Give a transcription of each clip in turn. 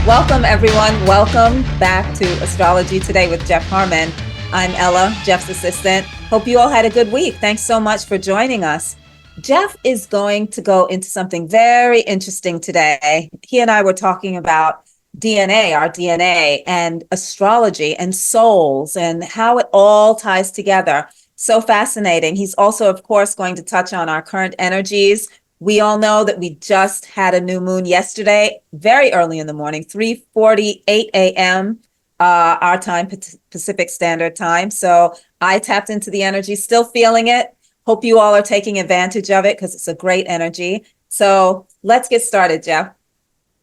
Welcome, everyone. Welcome back to Astrology Today with Jeff Harman. I'm Ella, Jeff's assistant. Hope you all had a good week. Thanks so much for joining us. Jeff is going to go into something very interesting today. He and I were talking about DNA, our DNA, and astrology and souls and how it all ties together. So fascinating. He's also, of course, going to touch on our current energies. We all know that we just had a new moon yesterday, very early in the morning, 3:48 a.m. Our time, Pacific Standard Time. So I tapped into the energy, still feeling it. Hope you all are taking advantage of it because it's a great energy. So let's get started, Jeff.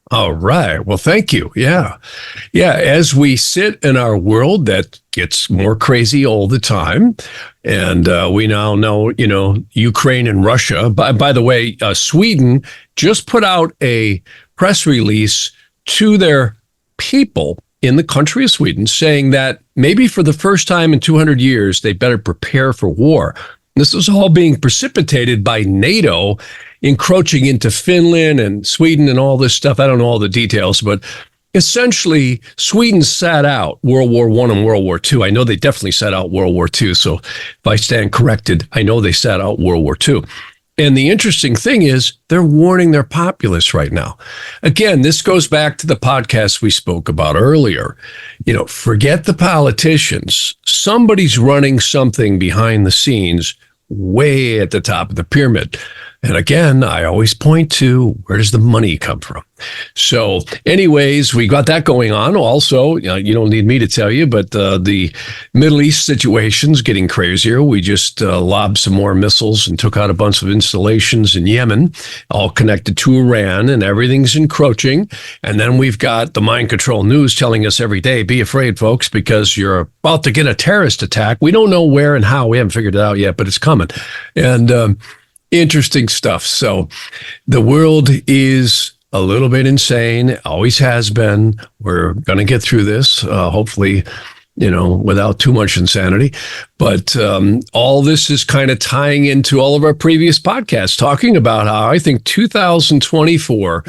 All right. Well, thank you. Yeah. As we sit in our world that gets more crazy all the time, and we now know, Ukraine and Russia. By the way, Sweden just put out a press release to their people in the country of Sweden saying that maybe for the first time in 200 years, they better prepare for war. This is all being precipitated by NATO encroaching into Finland and Sweden and all this stuff. I don't know all the details, but essentially Sweden sat out World War I and World War II. I know they definitely sat out World War II. So if I stand corrected, I know they sat out World War II. And the interesting thing is they're warning their populace right now. Again, this goes back to the podcast we spoke about earlier. Forget the politicians. Somebody's running something behind the scenes way at the top of the pyramid. And again, I always point to where does the money come from? So anyways, we got that going on. Also, you don't need me to tell you, but the Middle East situation's getting crazier. We just lobbed some more missiles and took out a bunch of installations in Yemen, all connected to Iran, and everything's encroaching. And then we've got the mind control news telling us every day, be afraid, folks, because you're about to get a terrorist attack. We don't know where and how. We haven't figured it out yet, but it's coming. And interesting stuff. So the world is a little bit insane, always has been. We're going to get through this, hopefully, without too much insanity. But all this is kind of tying into all of our previous podcasts, talking about how I think 2024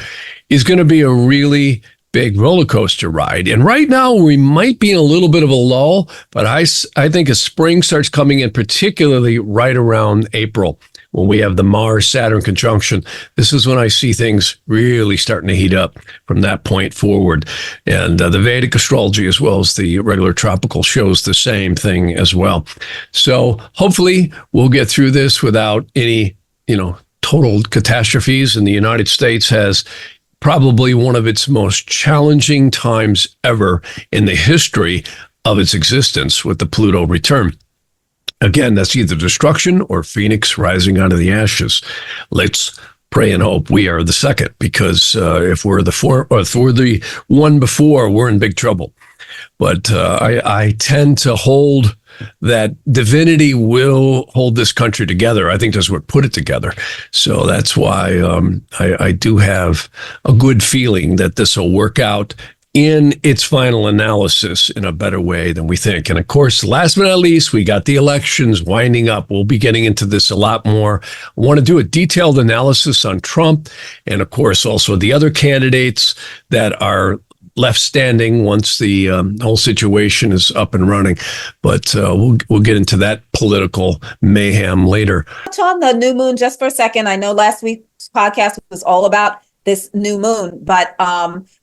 is going to be a really big roller coaster ride. And right now we might be in a little bit of a lull, but I think as spring starts coming in, particularly right around April, when we have the Mars-Saturn conjunction, this is when I see things really starting to heat up from that point forward. And the Vedic astrology, as well as the regular tropical, shows the same thing as well. So hopefully we'll get through this without any, total catastrophes. And the United States has probably one of its most challenging times ever in the history of its existence with the Pluto return. Again, that's either destruction or Phoenix rising out of the ashes. Let's pray and hope we are the second, because if we're the one before, we're in big trouble. But I tend to hold that divinity will hold this country together. I think that's what put it together. So that's why I do have a good feeling that this will work out in its final analysis in a better way than we think. And of course, last but not least, we got the elections winding up. We'll be getting into this a lot more. I want to do a detailed analysis on Trump and, of course, also the other candidates that are left standing once the whole situation is up and running. But we'll get into that political mayhem later. Touch on the new moon just for a second. I know last week's podcast was all about this new moon, but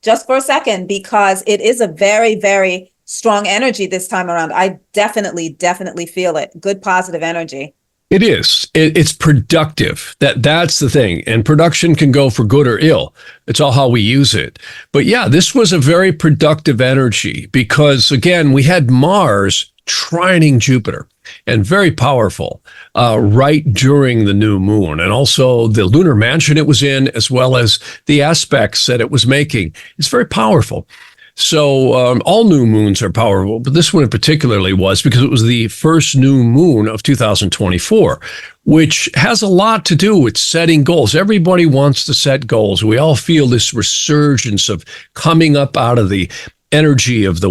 just for a second, because it is a very, very strong energy this time around. I definitely feel it. Good positive energy. It is. It's productive. That's the thing. And production can go for good or ill. It's all how we use it. But yeah, this was a very productive energy because, again, we had Mars trining Jupiter and very powerful right during the new moon. And also the lunar mansion it was in, as well as the aspects that it was making. It's very powerful. So all new moons are powerful, but this one in particularly was because it was the first new moon of 2024, which has a lot to do with setting goals. Everybody wants to set goals. We all feel this resurgence of coming up out of the energy of the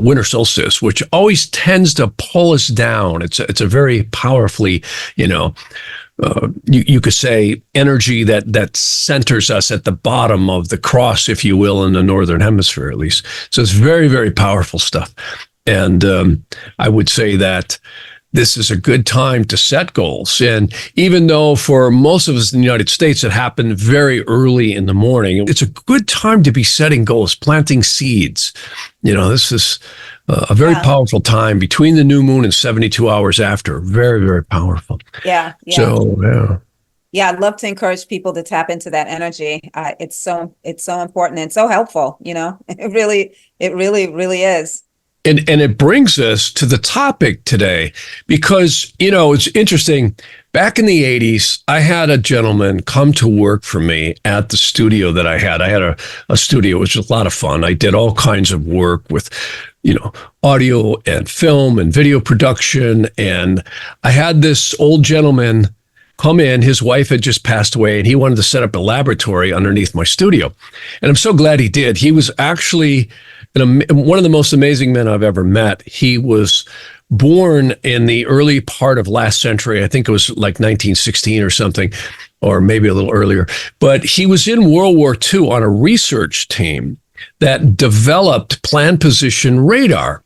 winter solstice, which always tends to pull us down. It's a very powerfully, you could say energy that centers us at the bottom of the cross, if you will, in the northern hemisphere at least. So it's very, very powerful stuff. And I would say that this is a good time to set goals. And even though for most of us in the United States, it happened very early in the morning, it's a good time to be setting goals, planting seeds. This is a very powerful time between the new moon and 72 hours after. Very, very powerful. Yeah. So, yeah. Yeah, I'd love to encourage people to tap into that energy. It's so important and so helpful. It really is. And it brings us to the topic today because, it's interesting. Back in the 80s, I had a gentleman come to work for me at the studio that I had. I had a studio, which was a lot of fun. I did all kinds of work with, audio and film and video production. And I had this old gentleman come in. His wife had just passed away and he wanted to set up a laboratory underneath my studio. And I'm so glad he did. He was actually one of the most amazing men I've ever met. He was born in the early part of last century. I think it was like 1916 or something, or maybe a little earlier. But he was in World War II on a research team that developed plan position radar.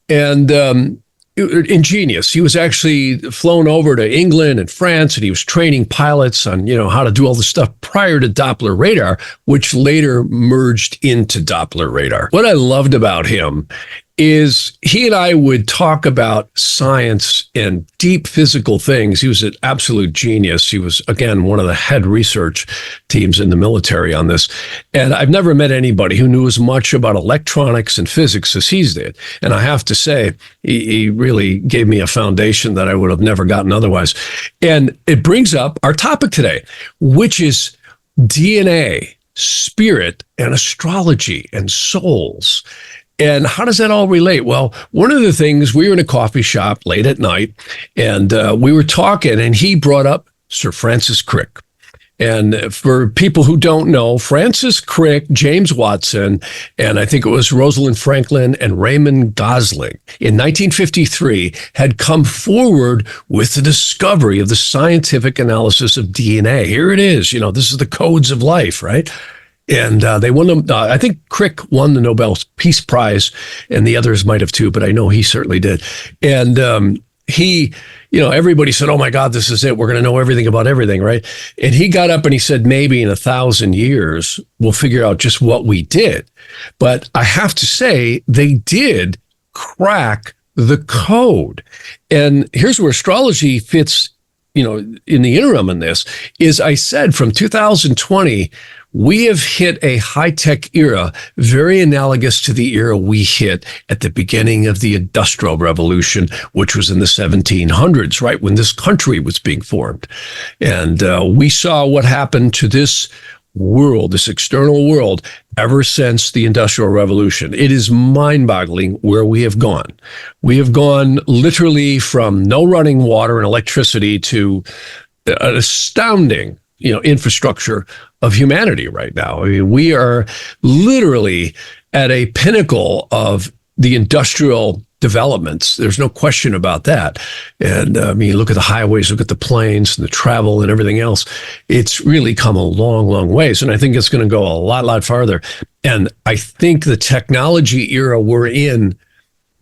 And ingenious. He was actually flown over to England and France, and he was training pilots on, how to do all this stuff prior to Doppler radar, which later merged into Doppler radar. What I loved about him is he and I would talk about science and deep physical things. He was an absolute genius. He was, again, one of the head research teams in the military on this. And I've never met anybody who knew as much about electronics and physics as he did. And I have to say, he really gave me a foundation that I would have never gotten otherwise. And it brings up our topic today, which is DNA, spirit, and astrology and souls. And how does that all relate? Well, one of the things, we were in a coffee shop late at night, and we were talking, and he brought up Sir Francis Crick. And for people who don't know, Francis Crick, James Watson, and I think it was Rosalind Franklin and Raymond Gosling in 1953 had come forward with the discovery of the scientific analysis of DNA. Here it is. This is the codes of life, right? And they won them. I think Crick won the Nobel Peace Prize, and the others might have too, but I know he certainly did. And he, everybody said, "Oh my God, this is it. We're going to know everything about everything," right? And he got up and he said, "Maybe in 1,000 years we'll figure out just what we did." But I have to say, they did crack the code. And here's where astrology fits, in the interim in this, is I said from 2020. We have hit a high-tech era, very analogous to the era we hit at the beginning of the Industrial Revolution, which was in the 1700s, right, when this country was being formed. And we saw what happened to this world, this external world, ever since the Industrial Revolution. It is mind-boggling where we have gone. We have gone literally from no running water and electricity to an astounding infrastructure of humanity right now. I mean, we are literally at a pinnacle of the industrial developments. There's no question about that. And look at the highways, look at the planes and the travel and everything else. It's really come a long, long ways. And I think it's going to go a lot farther. And I think the technology era we're in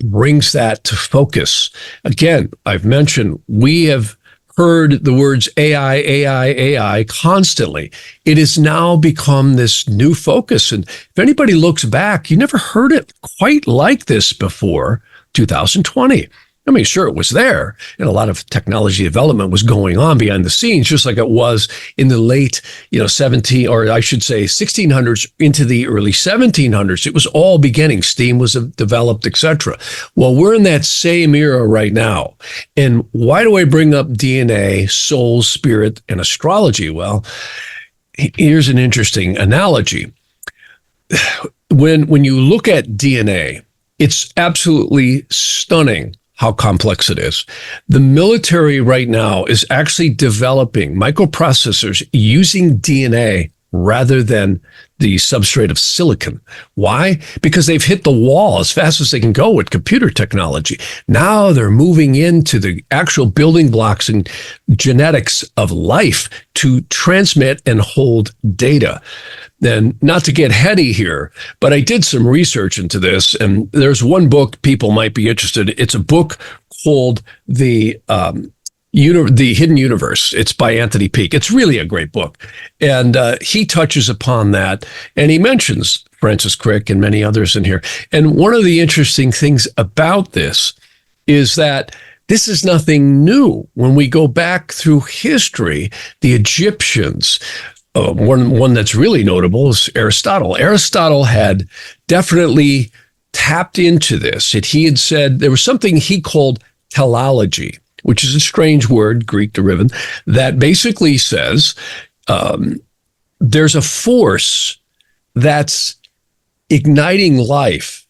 brings that to focus. Again, I've mentioned we have heard the words AI constantly. It has now become this new focus. And if anybody looks back, you never heard it quite like this before 2020. I mean, sure, it was there, and a lot of technology development was going on behind the scenes, just like it was in the late, 1600s into the early 1700s. It was all beginning. Steam was developed, etc. Well, we're in that same era right now. And why do I bring up DNA, soul, spirit, and astrology? Well, here's an interesting analogy. When you look at DNA, it's absolutely stunning how complex it is. The military right now is actually developing microprocessors using DNA rather than the substrate of silicon. Why? Because they've hit the wall as fast as they can go with computer technology. Now they're moving into the actual building blocks and genetics of life to transmit and hold data. And not to get heady here, but I did some research into this, and there's one book people might be interested in. It's a book called The Hidden Universe. It's by Anthony Peake. It's really a great book. And he touches upon that, and he mentions Francis Crick and many others in here. And one of the interesting things about this is that this is nothing new. When we go back through history, the Egyptians, one that's really notable is Aristotle. Aristotle had definitely tapped into this. He had said there was something he called teleology, which is a strange word, Greek derivative, that basically says there's a force that's igniting life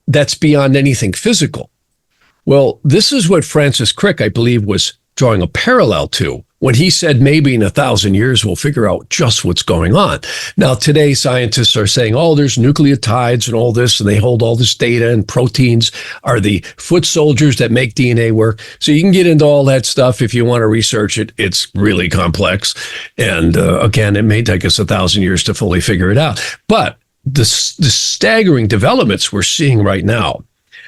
that's beyond anything physical. Well, this is what Francis Crick, I believe, was drawing a parallel to when he said maybe in 1,000 years we'll figure out just what's going on. Now, today scientists are saying, oh, there's nucleotides and all this, and they hold all this data, and proteins are the foot soldiers that make DNA work. So you can get into all that stuff if you want to research it. It's really complex. And again, it may take us 1,000 years to fully figure it out. But the staggering developments we're seeing right now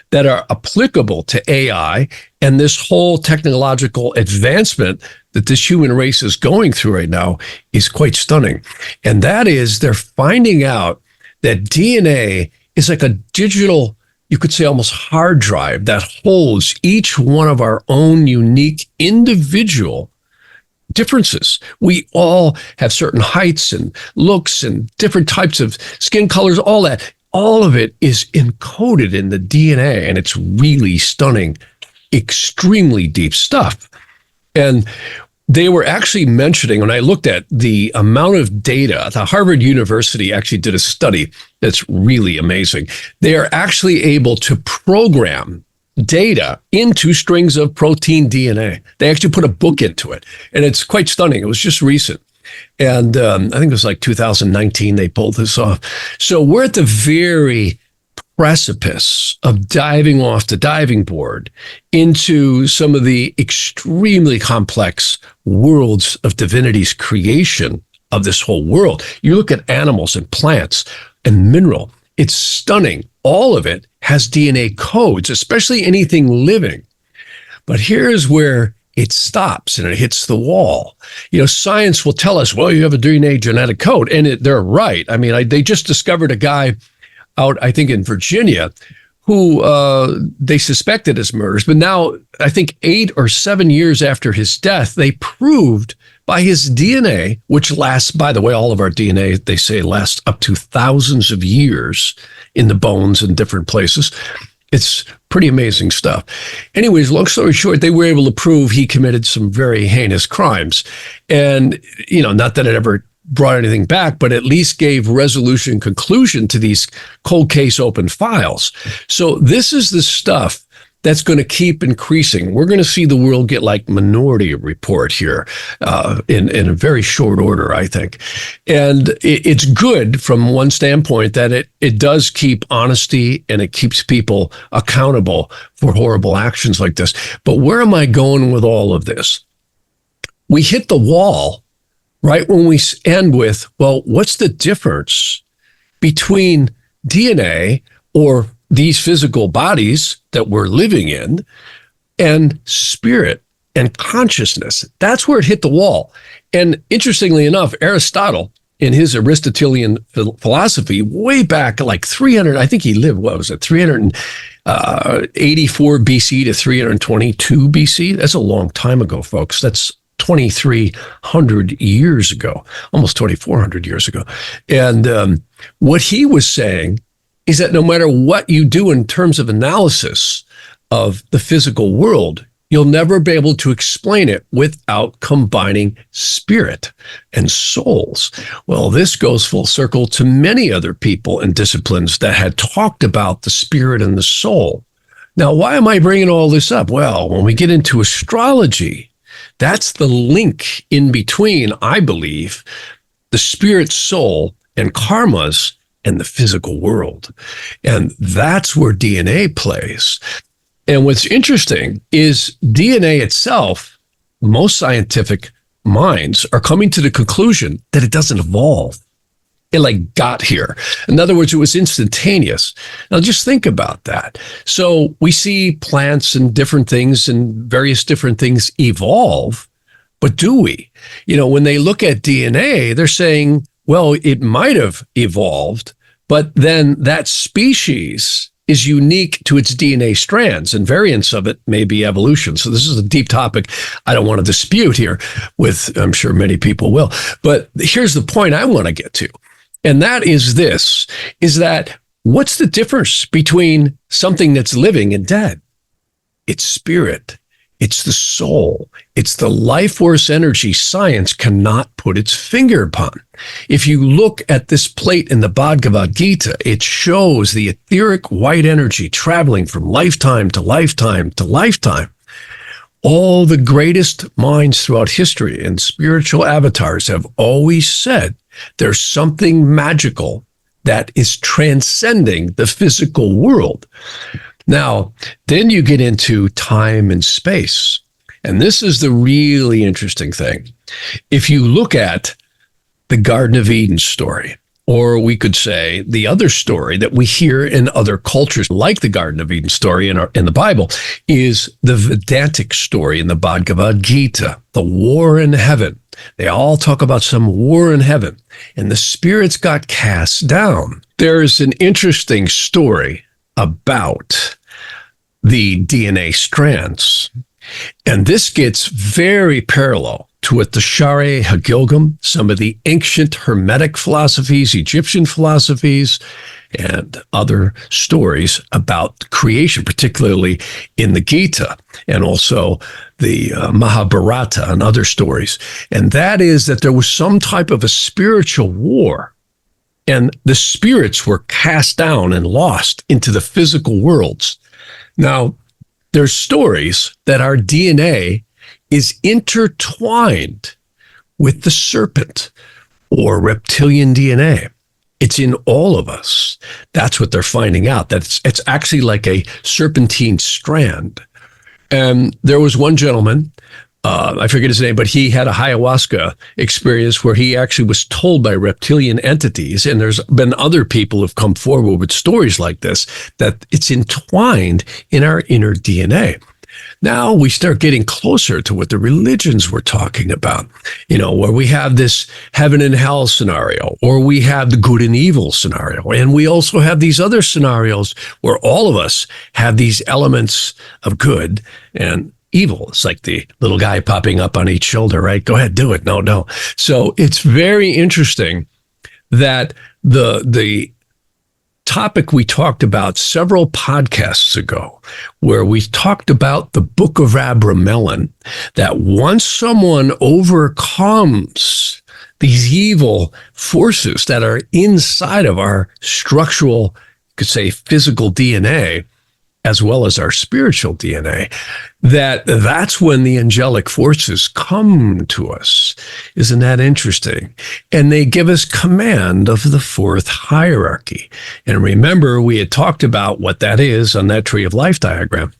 that are applicable to AI and this whole technological advancement that this human race is going through right now is quite stunning. And that is, they're finding out that DNA is like a digital, you could say almost hard drive that holds each one of our own unique individual differences. We all have certain heights and looks and different types of skin colors, all that. All of it is encoded in the DNA, and it's really stunning, extremely deep stuff. And they were actually mentioning, when I looked at the amount of data, the Harvard University actually did a study that's really amazing. They are actually able to program data into strings of protein DNA. They actually put a book into it, and it's quite stunning. It was just recent. And I think it was like 2019 they pulled this off. So we're at the very precipice of diving off the diving board into some of the extremely complex worlds of divinity's creation of this whole world. You look at animals and plants and mineral, it's stunning. All of it has DNA codes, especially anything living. But here's where it stops and it hits the wall. You know, science will tell us, well, you have a DNA genetic code, and they're right. I mean, they just discovered a guy out, I think, in Virginia who they suspected as murders. But now, I think 8 or 7 years after his death, they proved by his DNA, which lasts, by the way, all of our DNA, they say, lasts up to thousands of years in the bones in different places. It's pretty amazing stuff. Anyways, long story short, they were able to prove he committed some very heinous crimes. And, you know, not that it ever brought anything back, but at least gave resolution conclusion to these cold case open files. So this is the stuff that's going to keep increasing. We're going to see the world get like Minority Report here in a very short order, I think. And it's good from one standpoint that it does keep honesty and it keeps people accountable for horrible actions like this. But where am I going with all of this? We hit the wall right when we end with, well, what's the difference between DNA or these physical bodies that we're living in and spirit and consciousness? That's where it hit the wall. And interestingly enough, Aristotle, in his Aristotelian philosophy, way back like 300, I think he lived, what was it, 384 BC to 322 BC? That's a long time ago, folks. That's 2,300 years ago, almost 2,400 years ago. And what he was saying is that no matter what you do in terms of analysis of the physical world, you'll never be able to explain it without combining spirit and souls. Well, this goes full circle to many other people and disciplines that had talked about the spirit and the soul. Now, why am I bringing all this up? Well, when we get into astrology, that's the link in between, I believe, the spirit soul and karmas and the physical world. And that's where DNA plays. And what's interesting is DNA itself, most scientific minds are coming to the conclusion that it doesn't evolve. It like got here. In other words, it was instantaneous. Now just think about that. So we see plants and different things and various different things evolve, but do we? When they look at DNA, they're saying, well, it might have evolved, but then that species is unique to its DNA strands, and variants of it may be evolution. So this is a deep topic I don't want to dispute here with, I'm sure many people will. But here's the point I want to get to. And that is this, is that what's the difference between something that's living and dead? It's spirit. It's the soul. It's the life force energy science cannot put its finger upon. If you look at this plate in the Bhagavad Gita, it shows the etheric white energy traveling from lifetime to lifetime to lifetime. All the greatest minds throughout history and spiritual avatars have always said there's something magical that is transcending the physical world. Now, then you get into time and space. And this is the really interesting thing. If you look at the Garden of Eden story, or we could say the other story that we hear in other cultures, like the Garden of Eden story in the Bible, is the Vedantic story in the Bhagavad Gita, the war in heaven. They all talk about some war in heaven, and the spirits got cast down. There's an interesting story about the DNA strands. And this gets very parallel to what the Share Hagilgam, some of the ancient Hermetic philosophies, Egyptian philosophies, and other stories about creation, particularly in the Gita and also the Mahabharata and other stories. And that is that there was some type of a spiritual war, and the spirits were cast down and lost into the physical worlds. Now, there's stories that our DNA is intertwined with the serpent or reptilian DNA. It's in all of us. That's what they're finding out, that it's actually like a serpentine strand. And there was one gentleman, I forget his name, but he had a ayahuasca experience where he actually was told by reptilian entities, and there's been other people who've come forward with stories like this, that it's entwined in our inner DNA. Now we start getting closer to what the religions were talking about, where we have this heaven and hell scenario, or we have the good and evil scenario. And we also have these other scenarios where all of us have these elements of good and evil. It's like the little guy popping up on each shoulder, right? Go ahead, do it. No. So it's very interesting that the topic we talked about several podcasts ago, where we talked about the Book of Abramelin, that once someone overcomes these evil forces that are inside of our structural, you could say, physical DNA, as well as our spiritual DNA, that's when the angelic forces come to us. Isn't that interesting? And they give us command of the fourth hierarchy. And remember, we had talked about what that is on that tree of life diagram.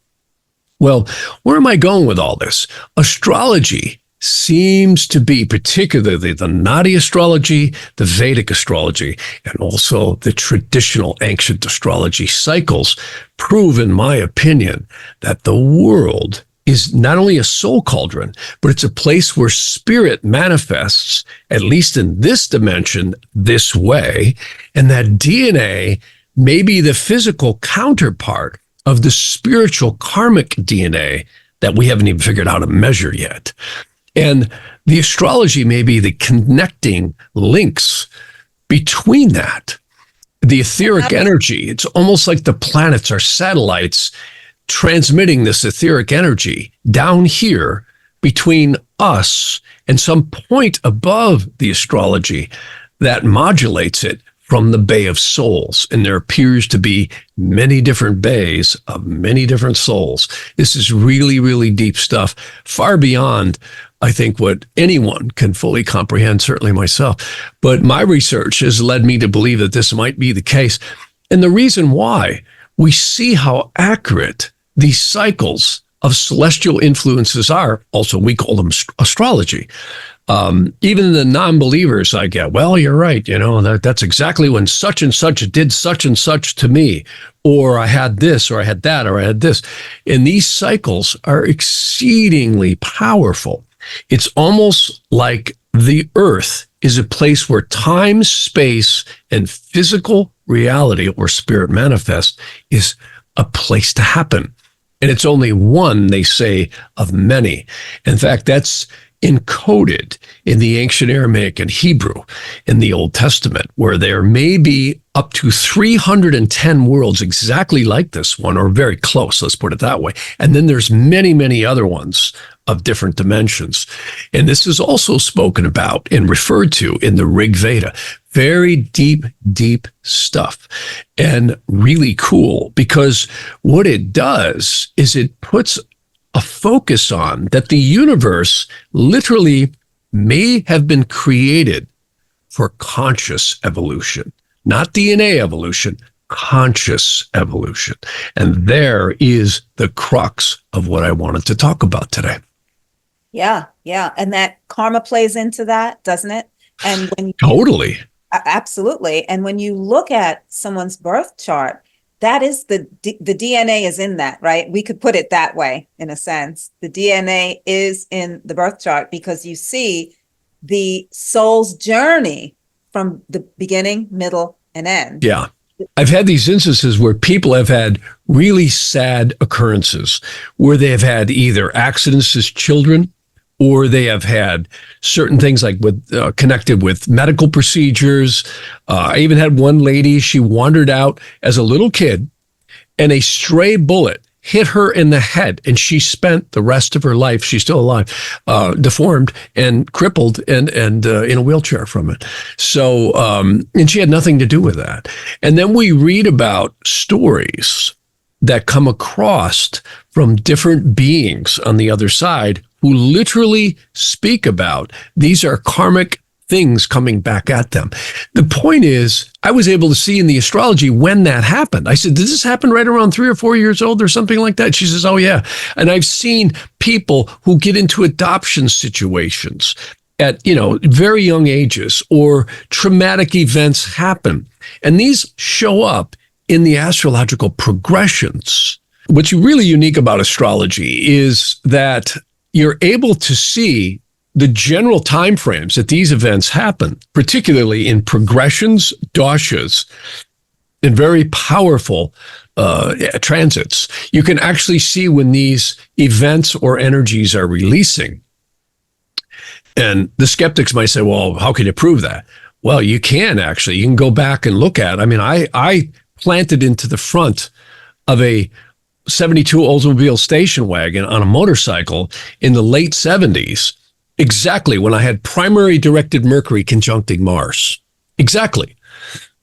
Well, where am I going with all this? Astrology seems to be, particularly the Nadi astrology, the Vedic astrology, and also the traditional ancient astrology cycles, prove, in my opinion, that the world is not only a soul cauldron, but it's a place where spirit manifests, at least in this dimension, this way, and that DNA may be the physical counterpart of the spiritual karmic DNA that we haven't even figured out how to measure yet. And the astrology may be the connecting links between that. The etheric energy, it's almost like the planets are satellites transmitting this etheric energy down here between us and some point above the astrology that modulates it from the Bay of Souls. And there appears to be many different bays of many different souls. This is really, really deep stuff, far beyond I think, what anyone can fully comprehend, certainly myself. But my research has led me to believe that this might be the case. And the reason why, we see how accurate these cycles of celestial influences are. Also, we call them astrology. Even the non-believers I get, well, you're right. That's exactly when such and such did such and such to me, or I had this, or I had that, or I had this. And these cycles are exceedingly powerful. It's almost like the earth is a place where time, space, and physical reality, or spirit manifest, is a place to happen. And it's only one, they say, of many. In fact, that's encoded in the ancient Aramaic and Hebrew in the Old Testament, where there may be up to 310 worlds exactly like this one, or very close, let's put it that way. And then there's many, many other ones of different dimensions. And this is also spoken about and referred to in the Rig Veda. Very deep, deep stuff, and really cool, because what it does is it puts a focus on that the universe literally may have been created for conscious evolution, not DNA evolution, conscious evolution. And there is the crux of what I wanted to talk about today. Yeah. And that karma plays into that, doesn't it? And when Totally. Absolutely. And when you look at someone's birth chart, that is the DNA is in that, right? We could put it that way, in a sense. The DNA is in the birth chart, because you see the soul's journey from the beginning, middle, and end. Yeah. I've had these instances where people have had really sad occurrences, where they have had either accidents as children, or they have had certain things like connected with medical procedures. I even had one lady, she wandered out as a little kid, and a stray bullet hit her in the head, and she spent the rest of her life, she's still alive, deformed and crippled and in a wheelchair from it. So, and she had nothing to do with that. And then we read about stories that come across from different beings on the other side who literally speak about these are karmic things coming back at them. The point is, I was able to see in the astrology when that happened. I said, did this happen right around 3 or 4 years old or something like that? She says, oh yeah. And I've seen people who get into adoption situations at, very young ages, or traumatic events happen. And these show up in the astrological progressions. What's really unique about astrology is that you're able to see the general timeframes that these events happen, particularly in progressions, doshas, and very powerful transits. You can actually see when these events or energies are releasing. And the skeptics might say, well, how can you prove that? Well, you can actually. You can go back and look at it. I mean, I planted into the front of a 72 Oldsmobile station wagon on a motorcycle in the late 70s, exactly when I had primary directed Mercury conjuncting Mars. Exactly.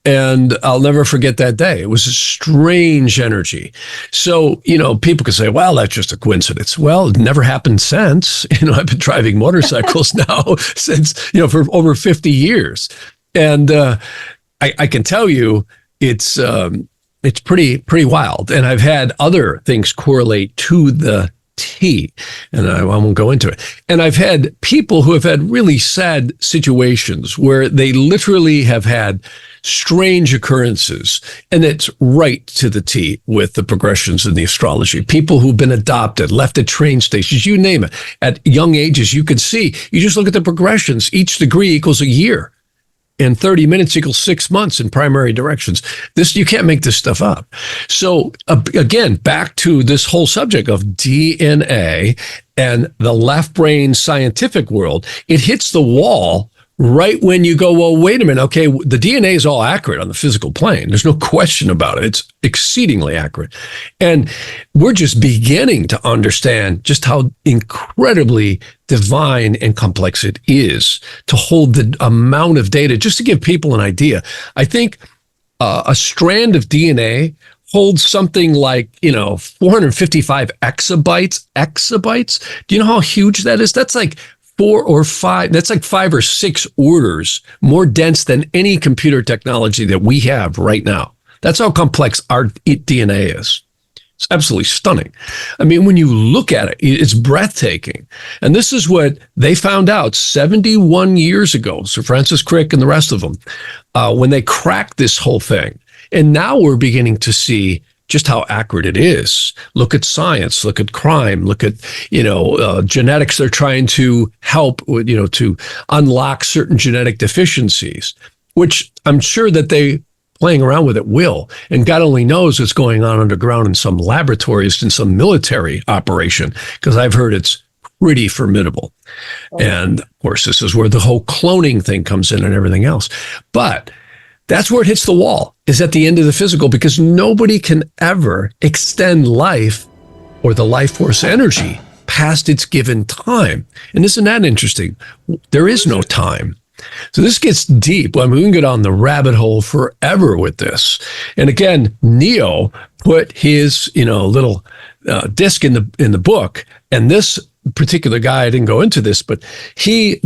And I'll never forget that day. It was a strange energy. So, people could say, well, that's just a coincidence. Well, it never happened since. I've been driving motorcycles now since, for over 50 years. And I can tell you, it's pretty wild. And I've had other things correlate to the T, and I won't go into it. And I've had people who have had really sad situations where they literally have had strange occurrences, and it's right to the T with the progressions in the astrology. People who've been adopted, left at train stations, you name it. At young ages, you can see, you just look at the progressions. Each degree equals a year, and 30 minutes equals 6 months in primary directions. You can't make this stuff up. So again, back to this whole subject of DNA and the left brain scientific world, it hits the wall right when you go, well, wait a minute. Okay, the DNA is all accurate on the physical plane. There's no question about it. It's exceedingly accurate. And we're just beginning to understand just how incredibly divine and complex it is to hold the amount of data. Just to give people an idea, I think a strand of DNA holds something like, 455 exabytes. Do you know how huge that is? That's like 4 or 5, that's like 5 or 6 orders more dense than any computer technology that we have right now. That's how complex our DNA is. It's absolutely stunning. I mean, when you look at it, it's breathtaking. And this is what they found out 71 years ago, Sir Francis Crick and the rest of them, when they cracked this whole thing. And now we're beginning to see just how accurate it is. Look at science, look at crime, look at, genetics. They're trying to help, to unlock certain genetic deficiencies, which I'm sure that they playing around with it will. And God only knows what's going on underground in some laboratories, in some military operation, because I've heard it's pretty formidable. Oh. And of course, this is where the whole cloning thing comes in and everything else. But that's where it hits the wall, is at the end of the physical, because nobody can ever extend life or the life force energy past its given time. And isn't that interesting? There is no time. So this gets deep. I mean, we can go down the rabbit hole forever with this. And again, Neo put his, little disc in the book. And this particular guy, I didn't go into this, but he,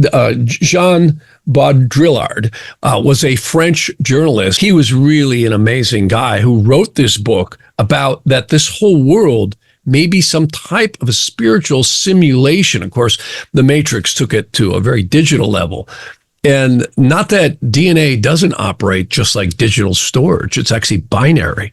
Jean Baudrillard, was a French journalist. He was really an amazing guy who wrote this book about that this whole world may be some type of a spiritual simulation. Of course, the Matrix took it to a very digital level. And not that DNA doesn't operate just like digital storage. It's actually binary.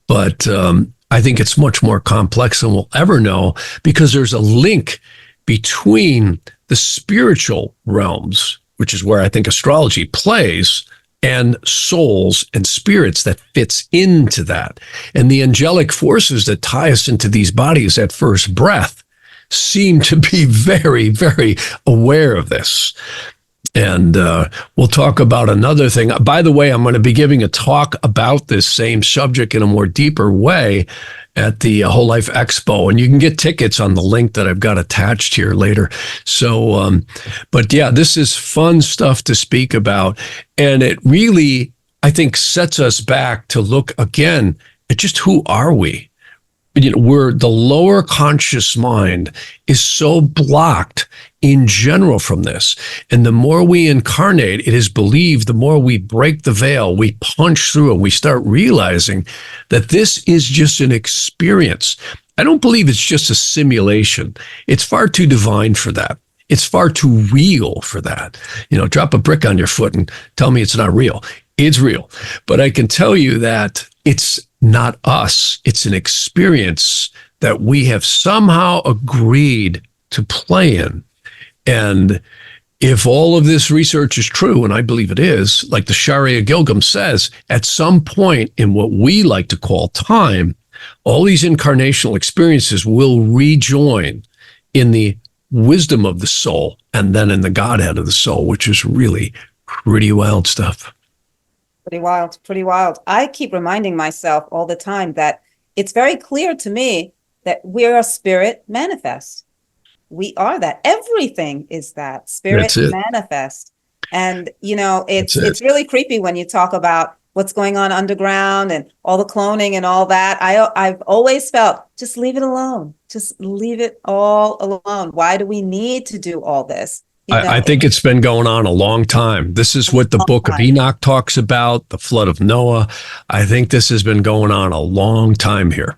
But I think it's much more complex than we'll ever know, because there's a link between the spiritual realms, which is where I think astrology plays, and souls and spirits that fits into that. And the angelic forces that tie us into these bodies at first breath seem to be very, very aware of this. And we'll talk about another thing. By the way, I'm going to be giving a talk about this same subject in a more deeper way at the Whole Life Expo. And you can get tickets on the link that I've got attached here later. So, but yeah, this is fun stuff to speak about. And it really, I think, sets us back to look again at just who are we? Where the lower conscious mind is so blocked in general from this. And the more we incarnate, it is believed, the more we break the veil, we punch through it, we start realizing that this is just an experience. I don't believe it's just a simulation. It's far too divine for that. It's far too real for that. Drop a brick on your foot and tell me it's not real. It's real. But I can tell you that it's not us. It's an experience that we have somehow agreed to play in. And if all of this research is true, and I believe it is, like the Sharia Gilgam says, at some point in what we like to call time, all these incarnational experiences will rejoin in the wisdom of the soul and then in the Godhead of the soul, which is really pretty wild stuff. Pretty wild, pretty wild. I keep reminding myself all the time that it's very clear to me that we're a spirit manifest. We are that. Everything is that spirit manifest. And, it's really creepy when you talk about what's going on underground and all the cloning and all that. I've always felt, just leave it alone. Just leave it all alone. Why do we need to do all this? I think it's been going on a long time. This is what the Book of Enoch talks about, the flood of Noah. I think this has been going on a long time here.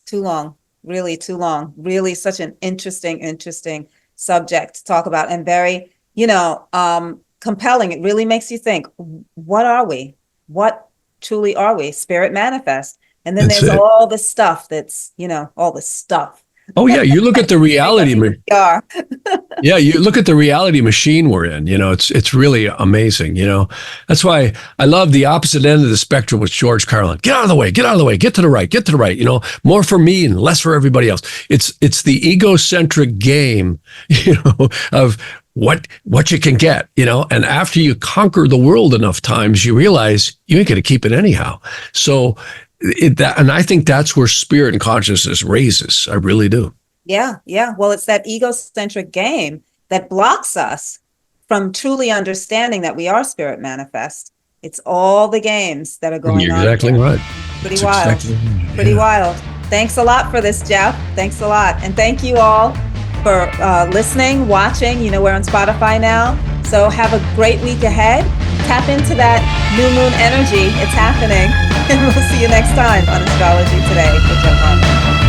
Too long, really too long. Really such an interesting subject to talk about, and very, compelling. It really makes you think, what are we? What truly are we? Spirit manifest. And then there's all the stuff that's, all the stuff. Oh yeah, you look at the reality. Yeah, you look at the reality machine we're in. It's really amazing. That's why I love the opposite end of the spectrum with George Carlin. Get out of the way. Get out of the way. Get to the right. Get to the right. More for me and less for everybody else. It's the egocentric game, of what you can get. And after you conquer the world enough times, you realize you ain't going to keep it anyhow. So. And I think that's where spirit and consciousness raises. I really do. Yeah. Well, it's that egocentric game that blocks us from truly understanding that we are spirit manifest. It's all the games that are going on. You're exactly right. Pretty wild. Pretty wild. Thanks a lot for this, Jeff. Thanks a lot. And thank you all for listening, watching. You know, we're on Spotify now. So have a great week ahead. Tap into that new moon energy. It's happening. And we'll see you next time on Astrology Today with Jeff Harman.